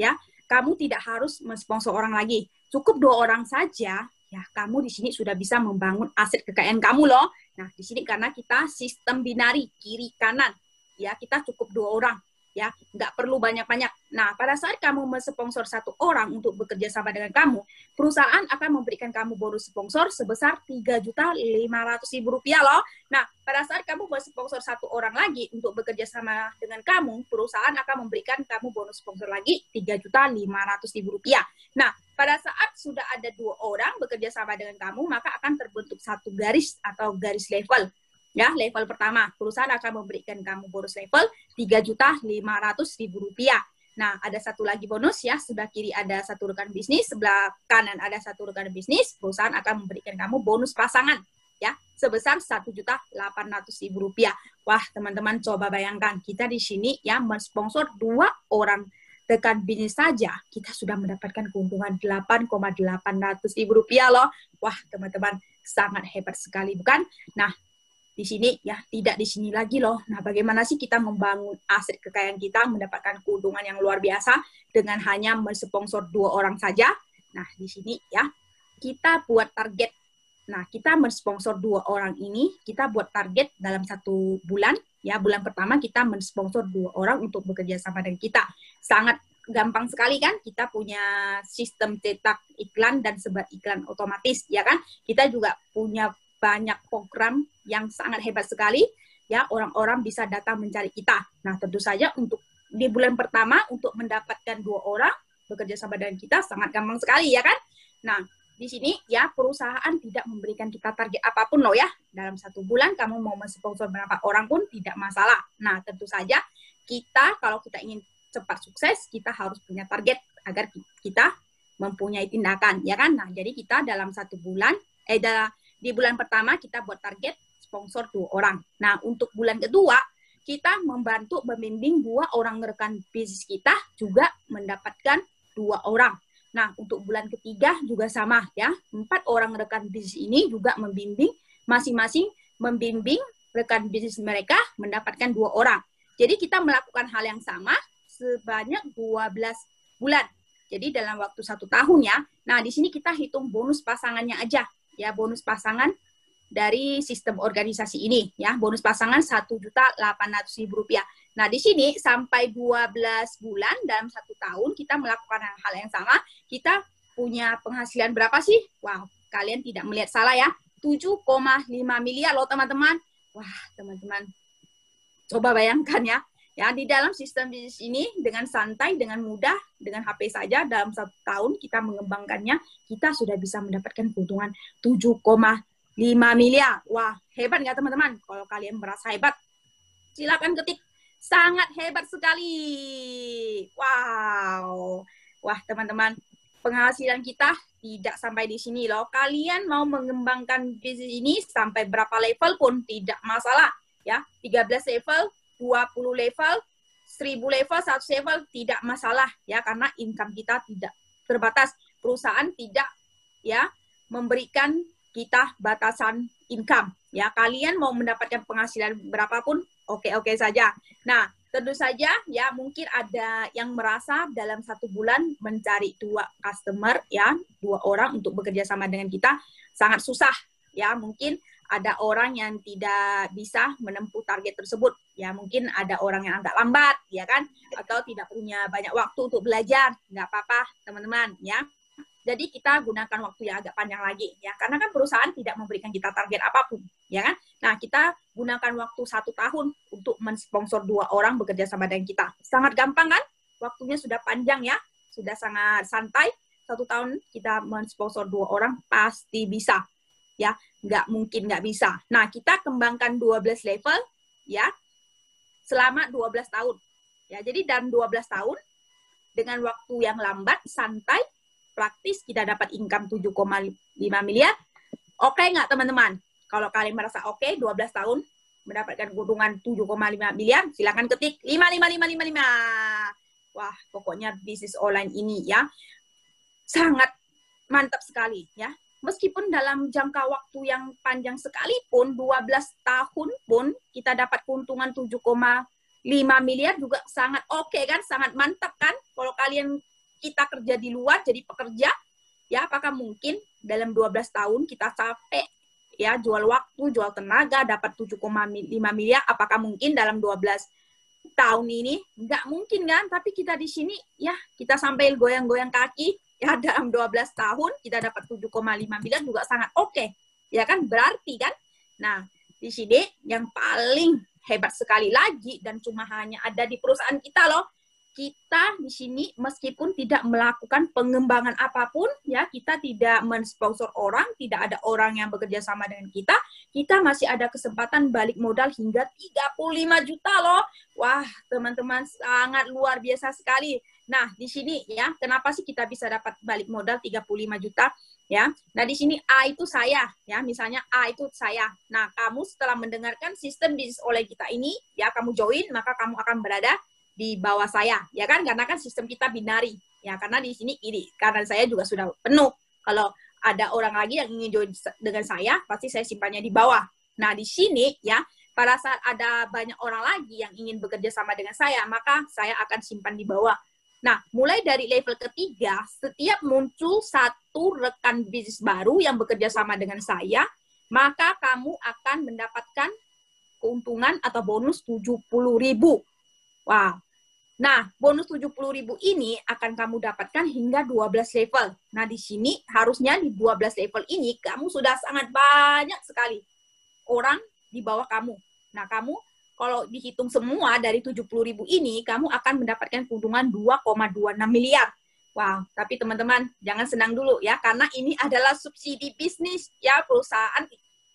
ya. Kamu tidak harus mensponsor orang lagi. Cukup 2 orang saja. Ya, kamu di sini sudah bisa membangun aset kekayaan kamu loh. Nah, di sini karena kita sistem binari, kiri kanan. Ya, kita cukup 2 orang. Ya, nggak perlu banyak-banyak. Nah, pada saat kamu mensponsor 1 orang untuk bekerja sama dengan kamu, perusahaan akan memberikan kamu bonus sponsor sebesar 3.500.000 rupiah loh. Nah, pada saat kamu mensponsor 1 orang lagi untuk bekerja sama dengan kamu, perusahaan akan memberikan kamu bonus sponsor lagi 3.500.000 rupiah. Nah, pada saat sudah ada 2 orang bekerja sama dengan kamu, maka akan terbentuk 1 garis atau garis level. Ya, level pertama, perusahaan akan memberikan kamu bonus level 3.500.000 rupiah. Nah, ada 1 lagi bonus ya, sebelah kiri ada 1 rekan bisnis, sebelah kanan ada 1 rekan bisnis, perusahaan akan memberikan kamu bonus pasangan ya, sebesar 1.800.000 rupiah. Wah, teman-teman coba bayangkan, kita di sini ya mensponsor 2 orang rekan bisnis saja, kita sudah mendapatkan keuntungan 8.800.000 rupiah loh. Wah, teman-teman, sangat hebat sekali, bukan? Nah, di sini ya tidak di sini lagi loh. Nah, bagaimana sih kita membangun aset kekayaan kita, mendapatkan keuntungan yang luar biasa dengan hanya mensponsor 2 orang saja? Nah, di sini ya kita buat target. Nah, kita mensponsor 2 orang ini, kita buat target dalam 1 bulan. Ya, bulan pertama kita mensponsor 2 orang untuk bekerja sama dengan kita. Sangat gampang sekali kan? Kita punya sistem cetak iklan dan sebar iklan otomatis, ya kan? Kita juga punya banyak program yang sangat hebat sekali, ya, orang-orang bisa datang mencari kita. Nah, tentu saja untuk di bulan pertama untuk mendapatkan 2 orang bekerja sama dengan kita sangat gampang sekali, ya kan? Nah, di sini ya perusahaan tidak memberikan kita target apapun loh ya. Dalam 1 bulan kamu mau mensponsor berapa orang pun tidak masalah. Nah, tentu saja kita kalau kita ingin cepat sukses, kita harus punya target agar kita mempunyai tindakan, ya kan? Nah, jadi kita dalam 1 bulan, di bulan pertama kita buat target sponsor 2 orang. Nah, untuk bulan kedua, kita membantu membimbing 2 orang rekan bisnis kita juga mendapatkan 2 orang. Nah, untuk bulan ketiga juga sama ya. 4 orang rekan bisnis ini juga membimbing, masing-masing membimbing rekan bisnis mereka mendapatkan 2 orang. Jadi kita melakukan hal yang sama sebanyak 12 bulan. Jadi dalam waktu 1 tahun ya. Nah, di sini kita hitung bonus pasangannya aja. Ya, bonus pasangan dari sistem organisasi ini ya. Bonus pasangan Rp1.800.000. Nah, di sini sampai 12 bulan dalam 1 tahun kita melakukan hal yang sama, kita punya penghasilan berapa sih? Wow, kalian tidak melihat salah ya. 7,5 miliar loh teman-teman. Wah, teman-teman. Coba bayangkan ya. Ya, di dalam sistem bisnis ini dengan santai, dengan mudah, dengan HP saja dalam 1 tahun kita mengembangkannya, kita sudah bisa mendapatkan keuntungan 7,5 miliar. Wah, hebat nggak teman-teman? Kalau kalian merasa hebat, silakan ketik sangat hebat sekali. Wow. Wah, teman-teman, penghasilan kita tidak sampai di sini loh. Kalian mau mengembangkan bisnis ini sampai berapa level pun tidak masalah. Ya, 13 level, 20 level, 1000 level, 100 level, tidak masalah ya, karena income kita tidak terbatas. Perusahaan tidak ya memberikan kita batasan income ya. Kalian mau mendapatkan penghasilan berapapun oke-oke saja. Nah, tentu saja ya, mungkin ada yang merasa dalam 1 bulan mencari 2 customer ya, 2 orang untuk bekerja sama dengan kita sangat susah ya. Mungkin ada orang yang tidak bisa menempuh target tersebut. Ya, mungkin ada orang yang agak lambat, ya kan? Atau tidak punya banyak waktu untuk belajar. Nggak apa-apa, teman-teman, ya. Jadi kita gunakan waktu yang agak panjang lagi, ya. Karena kan perusahaan tidak memberikan kita target apapun, ya kan? Nah, kita gunakan waktu 1 tahun untuk mensponsor 2 orang bekerja sama dengan kita. Sangat gampang kan? Waktunya sudah panjang, ya. Sudah sangat santai. 1 tahun kita mensponsor 2 orang, pasti bisa. Ya, nggak mungkin nggak bisa. Nah, kita kembangkan 12 level ya selama 12 tahun. Ya, jadi dalam 12 tahun dengan waktu yang lambat, santai, praktis kita dapat income 7,5 miliar. Oke nggak teman-teman? Kalau kalian merasa oke, 12 tahun mendapatkan keuntungan 7,5 miliar, silakan ketik 55555. Wah, pokoknya bisnis online ini ya sangat mantap sekali ya. Meskipun dalam jangka waktu yang panjang sekalipun, 12 tahun pun kita dapat keuntungan 7,5 miliar juga sangat oke kan, sangat mantap kan. Kalau kita kerja di luar jadi pekerja, ya apakah mungkin dalam 12 tahun kita capek, ya jual waktu, jual tenaga, dapat 7,5 miliar, apakah mungkin dalam 12 tahun ini? Nggak mungkin kan, tapi kita di sini ya kita sampai goyang-goyang kaki, ya dalam 12 tahun kita dapat 7,5 miliar juga sangat oke. Ya kan, berarti kan. Nah, di sini yang paling hebat sekali lagi dan cuma hanya ada di perusahaan kita loh. Kita di sini meskipun tidak melakukan pengembangan apapun, ya kita tidak mensponsor orang, tidak ada orang yang bekerja sama dengan kita masih ada kesempatan balik modal hingga 35 juta loh. Wah, teman-teman sangat luar biasa sekali. Nah, di sini ya, kenapa sih kita bisa dapat balik modal 35 juta ya? Nah, di sini A itu saya ya, misalnya A itu saya. Nah, kamu setelah mendengarkan sistem bisnis oleh kita ini ya, kamu join, maka kamu akan berada di bawah saya, ya kan? Karena kan sistem kita binari, ya. Karena di sini karena saya juga sudah penuh. Kalau ada orang lagi yang ingin join dengan saya, pasti saya simpannya di bawah. Nah, di sini, ya, pada saat ada banyak orang lagi yang ingin bekerja sama dengan saya, maka saya akan simpan di bawah. Nah, mulai dari level ketiga, setiap muncul satu rekan bisnis baru yang bekerja sama dengan saya, maka kamu akan mendapatkan keuntungan atau bonus 70.000. Wow. Nah, bonus 70.000 ini akan kamu dapatkan hingga 12 level. Nah, di sini harusnya di 12 level ini kamu sudah sangat banyak sekali orang di bawah kamu. Nah, kamu kalau dihitung semua dari 70.000 ini, kamu akan mendapatkan keuntungan 2,26 miliar. Wow, tapi teman-teman jangan senang dulu ya, karena ini adalah subsidi bisnis ya, perusahaan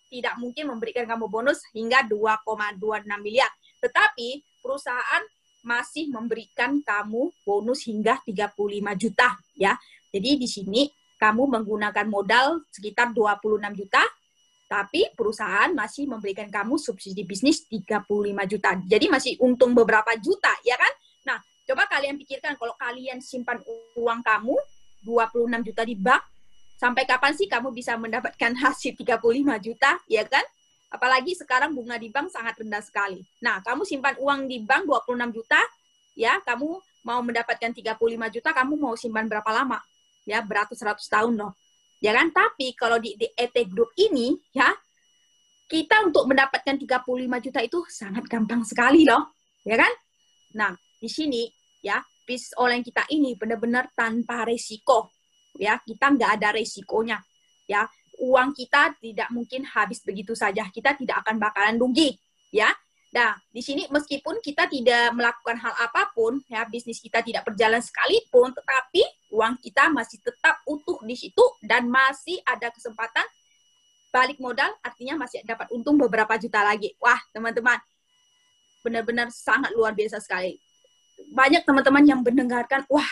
tidak mungkin memberikan kamu bonus hingga 2,26 miliar. Tetapi perusahaan masih memberikan kamu bonus hingga 35 juta ya. Jadi di sini kamu menggunakan modal sekitar 26 juta, tapi perusahaan masih memberikan kamu subsidi bisnis 35 juta. Jadi masih untung beberapa juta, ya kan? Nah, coba kalian pikirkan kalau kalian simpan uang kamu 26 juta di bank, sampai kapan sih kamu bisa mendapatkan hasil 35 juta, ya kan? Apalagi sekarang bunga di bank sangat rendah sekali. Nah, kamu simpan uang di bank 26 juta, ya, kamu mau mendapatkan 35 juta, kamu mau simpan berapa lama? Ya, beratus-ratus tahun loh. Ya kan? Tapi kalau di ET Group ini, ya, kita untuk mendapatkan 35 juta itu sangat gampang sekali loh, ya kan? Nah, di sini ya, bisnis online kita ini benar-benar tanpa resiko, ya. Kita nggak ada resikonya, ya. Uang kita tidak mungkin habis begitu saja. Kita tidak akan bakalan rugi, ya. Nah, di sini meskipun kita tidak melakukan hal apapun, ya, bisnis kita tidak berjalan sekalipun, tetapi uang kita masih tetap utuh di situ dan masih ada kesempatan balik modal, artinya masih dapat untung beberapa juta lagi. Wah, teman-teman, benar-benar sangat luar biasa sekali. Banyak teman-teman yang mendengarkan, wah,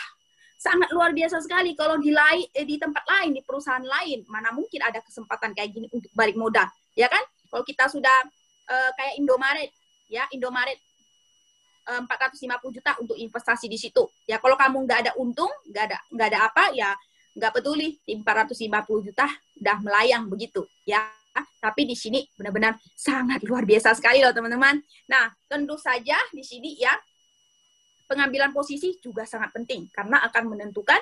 sangat luar biasa sekali. Kalau di tempat lain, di perusahaan lain, mana mungkin ada kesempatan kayak gini untuk balik modal, ya kan? Kalau kita sudah kayak Indomaret, ya, Indomaret 450 juta untuk investasi di situ. Ya, kalau kamu nggak ada untung, nggak ada apa, ya nggak peduli, 450 juta udah melayang begitu, ya. Tapi di sini benar-benar sangat luar biasa sekali loh, teman-teman. Nah, tentu saja di sini ya, pengambilan posisi juga sangat penting karena akan menentukan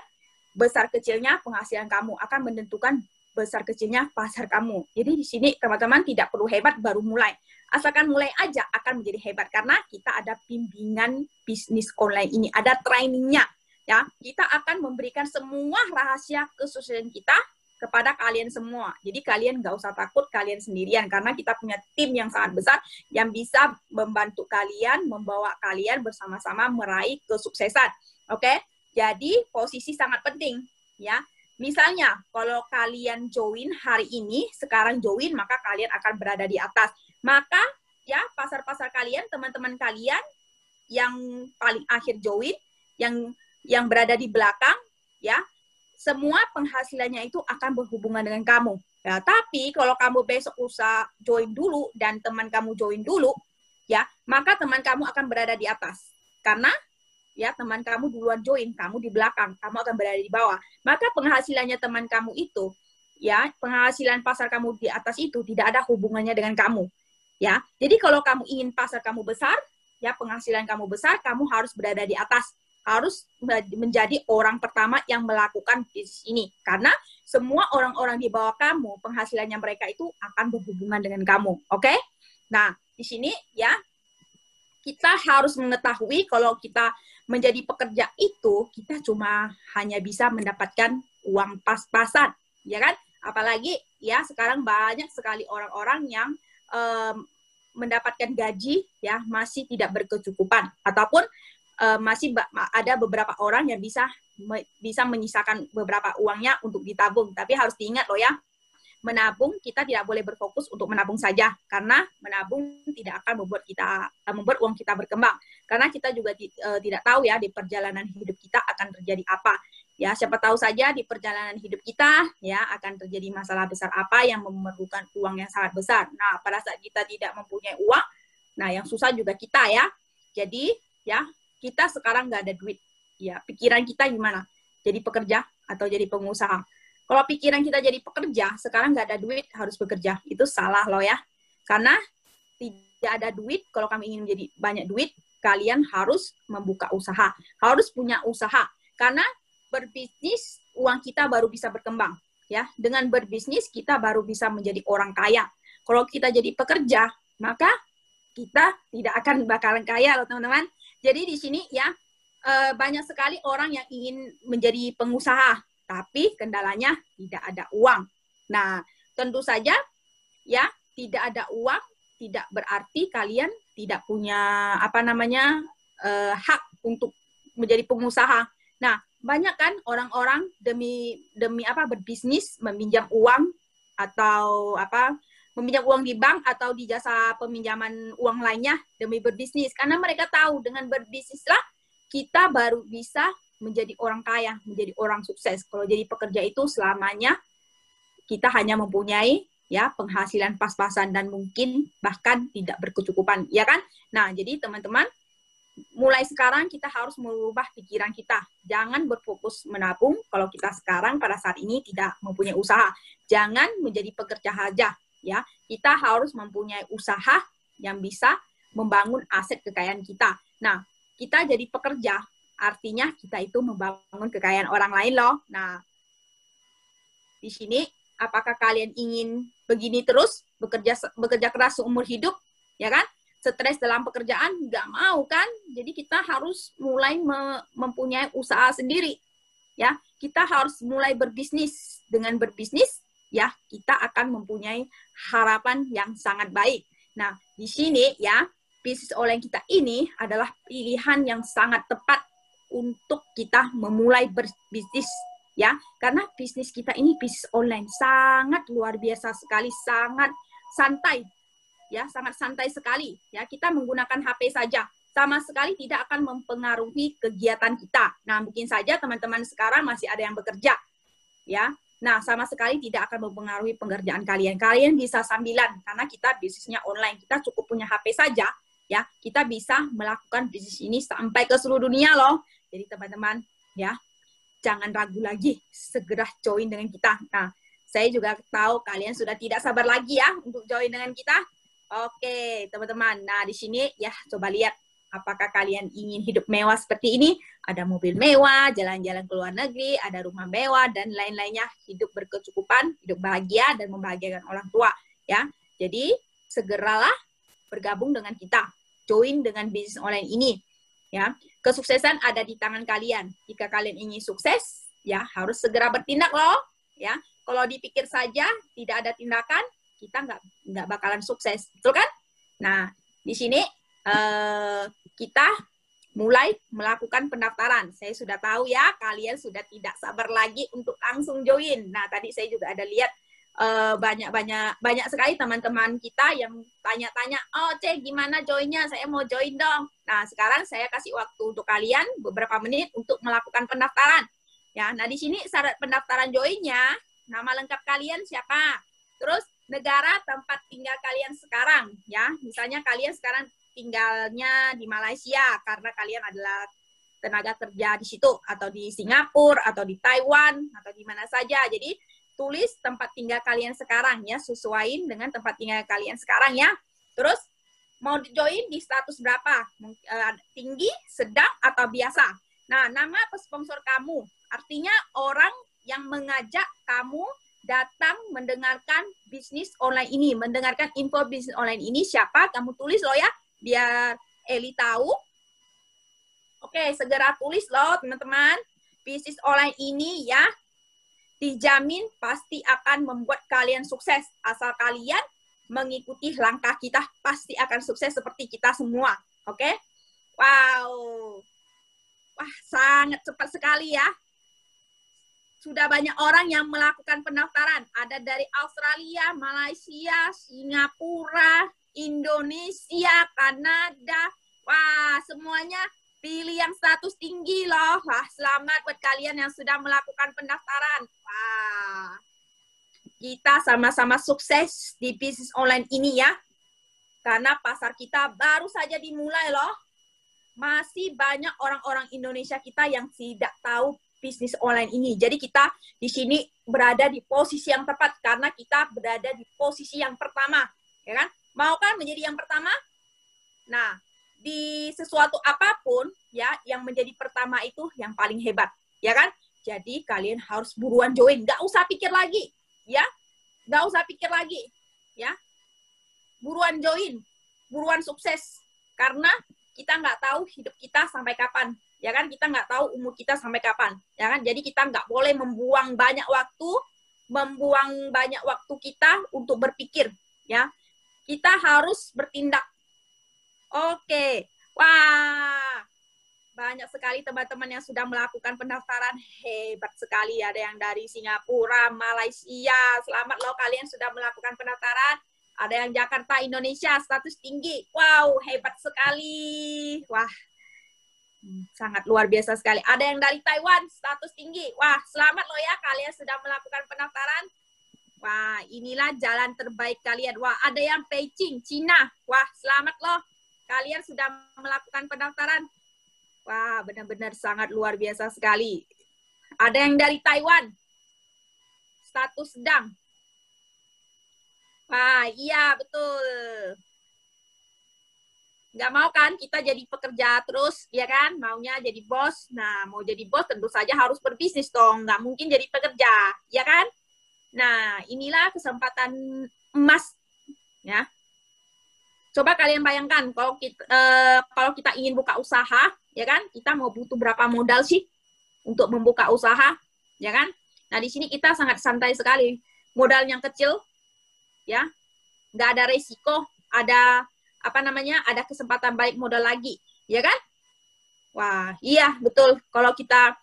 besar kecilnya penghasilan kamu, akan menentukan besar kecilnya pasar kamu. Jadi di sini teman-teman tidak perlu hebat baru mulai. Asalkan mulai aja akan menjadi hebat karena kita ada bimbingan bisnis online ini, ada trainingnya. Ya, kita akan memberikan semua rahasia kesuksesan kita kepada kalian semua. Jadi kalian nggak usah takut kalian sendirian karena kita punya tim yang sangat besar yang bisa membantu kalian, membawa kalian bersama-sama meraih kesuksesan. Oke? Jadi posisi sangat penting, ya. Misalnya kalau kalian join hari ini, sekarang join, maka kalian akan berada di atas. Maka ya pasar-pasar kalian, teman-teman kalian yang paling akhir join, yang berada di belakang, ya, semua penghasilannya itu akan berhubungan dengan kamu. Ya, tapi kalau kamu besok usah join dulu dan teman kamu join dulu, ya, maka teman kamu akan berada di atas. Karena ya teman kamu duluan join, kamu di belakang, kamu akan berada di bawah. Maka penghasilannya teman kamu itu, ya, penghasilan pasar kamu di atas itu tidak ada hubungannya dengan kamu. Ya, jadi kalau kamu ingin pasar kamu besar, ya penghasilan kamu besar, kamu harus berada di atas. Harus menjadi orang pertama yang melakukan bisnis ini. Karena semua orang-orang di bawah kamu, penghasilannya mereka itu akan berhubungan dengan kamu. Oke? Nah, di sini ya, kita harus mengetahui kalau kita menjadi pekerja itu, kita cuma hanya bisa mendapatkan uang pas-pasan. Ya kan? Apalagi ya sekarang banyak sekali orang-orang yang mendapatkan gaji ya masih tidak berkecukupan. Ataupun masih ada beberapa orang yang bisa menyisakan beberapa uangnya untuk ditabung. Tapi harus diingat loh ya, menabung kita tidak boleh berfokus untuk menabung saja. Karena menabung tidak akan membuat uang kita berkembang. Karena kita juga tidak tahu ya di perjalanan hidup kita akan terjadi apa. Ya, siapa tahu saja di perjalanan hidup kita ya akan terjadi masalah besar apa yang memerlukan uang yang sangat besar. Nah, pada saat kita tidak mempunyai uang, nah yang susah juga kita ya. Jadi ya, kita sekarang nggak ada duit. Ya, pikiran kita gimana? Jadi pekerja atau jadi pengusaha? Kalau pikiran kita jadi pekerja, sekarang nggak ada duit, harus bekerja. Itu salah loh ya. Karena tidak ada duit, kalau kami ingin menjadi banyak duit, kalian harus membuka usaha. Harus punya usaha. Karena berbisnis, uang kita baru bisa berkembang. Ya, dengan berbisnis, kita baru bisa menjadi orang kaya. Kalau kita jadi pekerja, maka kita tidak akan bakalan kaya loh teman-teman. Jadi di sini ya banyak sekali orang yang ingin menjadi pengusaha, tapi kendalanya tidak ada uang. Nah, tentu saja ya tidak ada uang tidak berarti kalian tidak punya hak untuk menjadi pengusaha. Nah, banyak kan orang-orang demi berbisnis meminjam uang atau meminjam uang di bank atau di jasa peminjaman uang lainnya demi berbisnis. Karena mereka tahu dengan berbisnislah kita baru bisa menjadi orang kaya, menjadi orang sukses. Kalau jadi pekerja itu selamanya kita hanya mempunyai ya penghasilan pas-pasan dan mungkin bahkan tidak berkecukupan, ya kan? Nah, jadi teman-teman, mulai sekarang kita harus merubah pikiran kita. Jangan berfokus menabung kalau kita sekarang pada saat ini tidak mempunyai usaha. Jangan menjadi pekerja saja. Ya, kita harus mempunyai usaha yang bisa membangun aset kekayaan kita. Nah, kita jadi pekerja, artinya kita itu membangun kekayaan orang lain loh. Nah, di sini Apakah kalian ingin begini terus, bekerja keras seumur hidup, ya kan? Stres dalam pekerjaan, nggak mau kan? Jadi kita harus mulai mempunyai usaha sendiri, ya. Kita harus mulai berbisnis. Dengan berbisnis, ya, kita akan mempunyai harapan yang sangat baik. Nah, di sini ya, bisnis online kita ini adalah pilihan yang sangat tepat untuk kita memulai berbisnis, ya. Karena bisnis kita ini bisnis online sangat luar biasa sekali, sangat santai. Ya, sangat santai sekali. Ya, kita menggunakan HP saja, sama sekali tidak akan mempengaruhi kegiatan kita. Nah, mungkin saja teman-teman sekarang masih ada yang bekerja, ya. Nah, sama sekali tidak akan mempengaruhi pekerjaan kalian. Kalian bisa sambilan karena kita bisnisnya online. Kita cukup punya HP saja, ya. Kita bisa melakukan bisnis ini sampai ke seluruh dunia loh. Jadi teman-teman, ya, jangan ragu lagi, segera join dengan kita. Nah, saya juga tahu kalian sudah tidak sabar lagi ya untuk join dengan kita. Oke, teman-teman. Nah, di sini ya coba lihat apakah kalian ingin hidup mewah seperti ini? Ada mobil mewah, jalan-jalan ke luar negeri, ada rumah mewah dan lain-lainnya, hidup berkecukupan, hidup bahagia dan membahagiakan orang tua, ya. Jadi, segeralah bergabung dengan kita. Join dengan bisnis online ini, ya. Kesuksesan ada di tangan kalian. Jika kalian ingin sukses, ya harus segera bertindak loh, ya. Kalau dipikir saja tidak ada tindakan, kita nggak bakalan sukses, betul kan? Nah, di sini kita mulai melakukan pendaftaran. Saya sudah tahu ya, kalian sudah tidak sabar lagi untuk langsung join. Nah, tadi saya juga ada lihat banyak sekali teman-teman kita yang tanya-tanya, oh Cek, gimana joinnya? Saya mau join dong. Nah, sekarang saya kasih waktu untuk kalian beberapa menit untuk melakukan pendaftaran. Ya, nah di sini syarat pendaftaran joinnya, nama lengkap kalian siapa? Terus negara tempat tinggal kalian sekarang, ya. Misalnya kalian sekarang tinggalnya di Malaysia karena kalian adalah tenaga kerja di situ, atau di Singapura, atau di Taiwan, atau di mana saja. Jadi tulis tempat tinggal kalian sekarang ya, sesuaiin dengan tempat tinggal kalian sekarang ya. Terus mau join di status berapa? Tinggi, sedang, atau biasa? Nah, nama sponsor kamu, artinya orang yang mengajak kamu datang mendengarkan bisnis online ini, mendengarkan info bisnis online ini siapa, kamu tulis loh ya, biar Eli tahu. Oke, segera tulis loh teman-teman. Bisnis online ini ya, dijamin pasti akan membuat kalian sukses. Asal kalian mengikuti langkah kita, pasti akan sukses seperti kita semua. Oke? Wow. Wah, sangat cepat sekali ya. Sudah banyak orang yang melakukan pendaftaran. Ada dari Australia, Malaysia, Singapura, Indonesia, Kanada. Wah, semuanya pilih yang status tinggi loh. Wah, selamat buat kalian yang sudah melakukan pendaftaran. Wah, kita sama-sama sukses di bisnis online ini ya. Karena pasar kita baru saja dimulai loh. Masih banyak orang-orang Indonesia kita yang tidak tahu bisnis online ini. Jadi kita di sini berada di posisi yang tepat karena kita berada di posisi yang pertama, ya kan? Mau kan menjadi yang pertama? Nah, di sesuatu apapun ya, yang menjadi pertama itu yang paling hebat, ya kan? Jadi kalian harus buruan join, nggak usah pikir lagi, ya, nggak usah pikir lagi, ya. Buruan join, buruan sukses, karena kita nggak tahu hidup kita sampai kapan. Ya kan, kita nggak tahu umur kita sampai kapan, ya kan? Jadi kita nggak boleh membuang banyak waktu kita untuk berpikir, ya. Kita harus bertindak. Oke, wah, banyak sekali teman-teman yang sudah melakukan pendaftaran, hebat sekali. Ada yang dari Singapura, Malaysia, selamat loh kalian sudah melakukan pendaftaran. Ada yang Jakarta, Indonesia, status tinggi, wow, hebat sekali, wah. Sangat luar biasa sekali. Ada yang dari Taiwan, status tinggi. Wah, selamat loh ya, kalian sudah melakukan pendaftaran. Wah, inilah jalan terbaik kalian. Wah, ada yang Beijing, Cina. Wah, selamat loh, kalian sudah melakukan pendaftaran. Wah, benar-benar sangat luar biasa sekali. Ada yang dari Taiwan, status sedang. Wah, iya, betul. Nggak mau kan kita jadi pekerja terus, ya kan? Maunya jadi bos. Nah, mau jadi bos tentu saja harus berbisnis dong. Nggak mungkin jadi pekerja, ya kan? Nah, inilah kesempatan emas ya. Coba kalian bayangkan kalau kita ingin buka usaha, ya kan? Kita mau butuh berapa modal sih untuk membuka usaha, ya kan? Nah, di sini kita sangat santai sekali. Modal yang kecil, ya, nggak ada resiko, ada ada kesempatan balik modal lagi, ya kan? Wah, iya betul. Kalau kita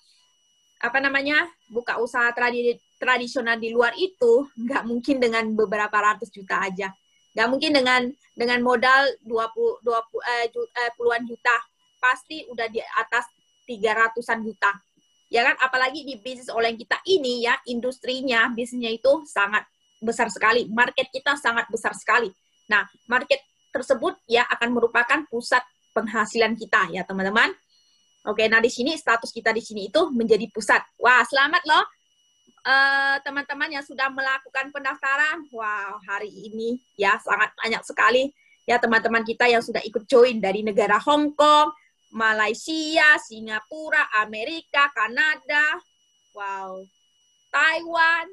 buka usaha tradisional di luar itu nggak mungkin dengan beberapa ratus juta aja. Nggak mungkin dengan modal puluhan juta. Pasti udah di atas 300-an juta. Ya kan? Apalagi di bisnis online kita ini ya, industrinya, bisnisnya itu sangat besar sekali. Market kita sangat besar sekali. Nah, market tersebut ya akan merupakan pusat penghasilan kita ya, teman-teman. Oke, nah di sini status kita di sini itu menjadi pusat. Wah, selamat loh teman-teman yang sudah melakukan pendaftaran. Wow, hari ini ya sangat banyak sekali ya teman-teman kita yang sudah ikut join dari negara Hong Kong, Malaysia, Singapura, Amerika, Kanada, wow, Taiwan.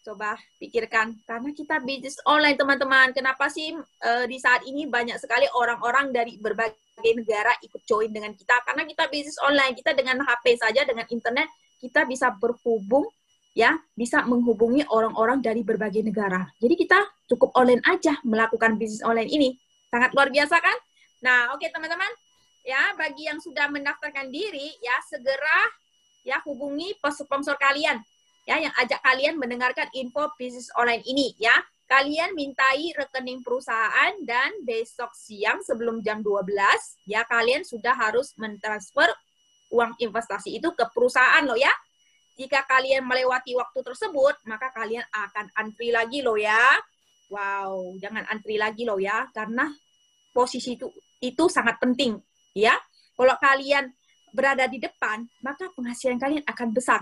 Coba pikirkan, karena kita bisnis online teman-teman, kenapa sih di saat ini banyak sekali orang-orang dari berbagai negara ikut join dengan kita? Karena kita bisnis online, kita dengan HP saja, dengan internet, kita bisa berhubung, ya, bisa menghubungi orang-orang dari berbagai negara. Jadi kita cukup online aja melakukan bisnis online ini. Sangat luar biasa kan? Nah, oke teman-teman, ya bagi yang sudah mendaftarkan diri, ya segera ya hubungi sponsor kalian. Ya, yang ajak kalian mendengarkan info bisnis online ini ya. Kalian mintai rekening perusahaan dan besok siang sebelum jam 12 ya kalian sudah harus mentransfer uang investasi itu ke perusahaan loh ya. Jika kalian melewati waktu tersebut, maka kalian akan antri lagi loh ya. Wow, jangan antri lagi loh ya, karena posisi itu sangat penting ya. Kalau kalian berada di depan, maka penghasilan kalian akan besar.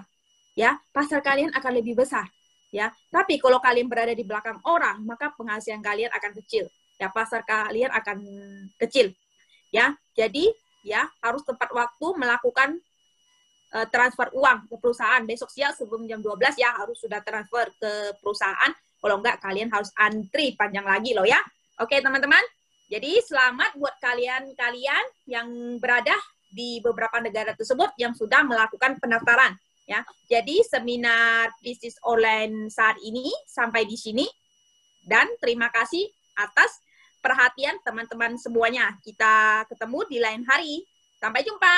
Ya, pasar kalian akan lebih besar, ya. Tapi kalau kalian berada di belakang orang, maka penghasilan kalian akan kecil, ya. Pasar kalian akan kecil, ya. Jadi, ya harus tepat waktu melakukan transfer uang ke perusahaan. Besok siang sebelum jam 12 ya harus sudah transfer ke perusahaan. Kalau enggak, kalian harus antri panjang lagi loh ya. Oke, teman-teman. Jadi, selamat buat kalian yang berada di beberapa negara tersebut yang sudah melakukan pendaftaran. Ya, jadi seminar bisnis online saat ini sampai di sini dan terima kasih atas perhatian teman-teman semuanya. Kita ketemu di lain hari. Sampai jumpa.